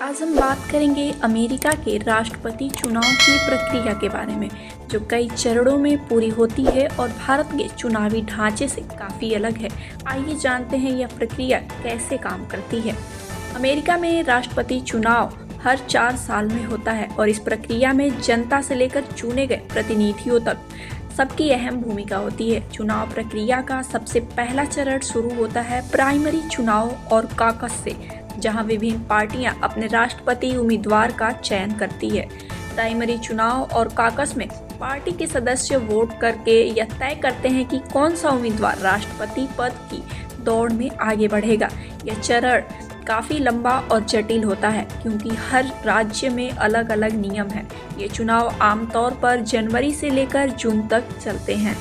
आज हम बात करेंगे अमेरिका के राष्ट्रपति चुनाव की प्रक्रिया के बारे में, जो कई चरणों में पूरी होती है और भारत के चुनावी ढांचे से काफ़ी अलग है। आइए जानते हैं यह प्रक्रिया कैसे काम करती है। अमेरिका में राष्ट्रपति चुनाव हर 4 साल में होता है और इस प्रक्रिया में जनता से लेकर चुने गए प्रतिनिधियों तक सबकी अहम भूमिका होती है। चुनाव प्रक्रिया का सबसे पहला चरण शुरू होता है प्राइमरी चुनाव और कॉकस से, जहां विभिन्न पार्टियां अपने राष्ट्रपति उम्मीदवार का चयन करती है। प्राइमरी चुनाव और कॉकस में पार्टी के सदस्य वोट करके यह तय करते हैं कि कौन सा उम्मीदवार राष्ट्रपति पद की दौड़ में आगे बढ़ेगा। यह चरण काफ़ी लंबा और जटिल होता है क्योंकि हर राज्य में अलग अलग नियम हैं। ये चुनाव आमतौर पर जनवरी से लेकर जून तक चलते हैं।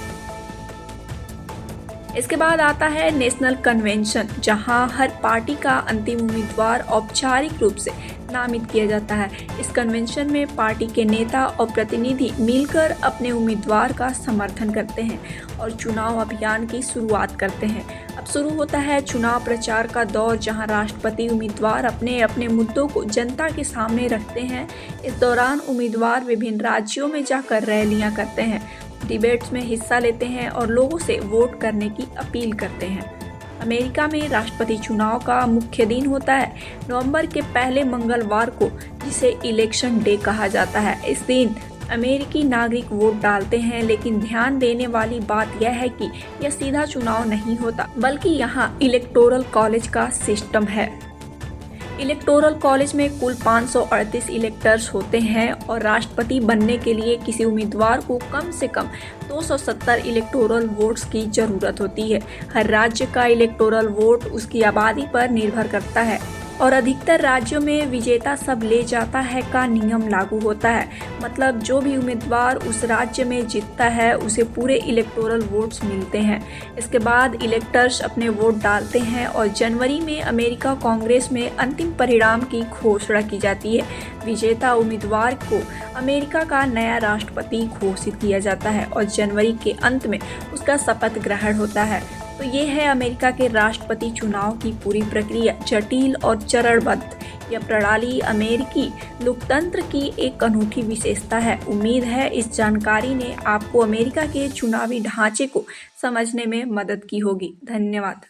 इसके बाद आता है नेशनल कन्वेंशन, जहां हर पार्टी का अंतिम उम्मीदवार औपचारिक रूप से नामित किया जाता है। इस कन्वेंशन में पार्टी के नेता और प्रतिनिधि मिलकर अपने उम्मीदवार का समर्थन करते हैं और चुनाव अभियान की शुरुआत करते हैं। अब शुरू होता है चुनाव प्रचार का दौर, जहां राष्ट्रपति उम्मीदवार अपने अपने मुद्दों को जनता के सामने रखते हैं। इस दौरान उम्मीदवार विभिन्न राज्यों में जाकर रैलियां करते हैं, डिबेट्स में हिस्सा लेते हैं और लोगों से वोट करने की अपील करते हैं। अमेरिका में राष्ट्रपति चुनाव का मुख्य दिन होता है नवंबर के पहले मंगलवार को, जिसे इलेक्शन डे कहा जाता है। इस दिन अमेरिकी नागरिक वोट डालते हैं, लेकिन ध्यान देने वाली बात यह है कि यह सीधा चुनाव नहीं होता, बल्कि यहाँ इलेक्टोरल कॉलेज का सिस्टम है। इलेक्टोरल कॉलेज में कुल 538 इलेक्टर्स होते हैं और राष्ट्रपति बनने के लिए किसी उम्मीदवार को कम से कम 270 इलेक्टोरल वोट्स की ज़रूरत होती है। हर राज्य का इलेक्टोरल वोट उसकी आबादी पर निर्भर करता है और अधिकतर राज्यों में विजेता सब ले जाता है का नियम लागू होता है। मतलब जो भी उम्मीदवार उस राज्य में जीतता है उसे पूरे इलेक्टोरल वोट्स मिलते हैं। इसके बाद इलेक्टर्स अपने वोट डालते हैं और जनवरी में अमेरिका कांग्रेस में अंतिम परिणाम की घोषणा की जाती है। विजेता उम्मीदवार को अमेरिका का नया राष्ट्रपति घोषित किया जाता है और जनवरी के अंत में उसका शपथ ग्रहण होता है। तो ये है अमेरिका के राष्ट्रपति चुनाव की पूरी प्रक्रिया, जटिल और चरणबद्ध। यह प्रणाली अमेरिकी लोकतंत्र की एक अनूठी विशेषता है। उम्मीद है इस जानकारी ने आपको अमेरिका के चुनावी ढांचे को समझने में मदद की होगी। धन्यवाद।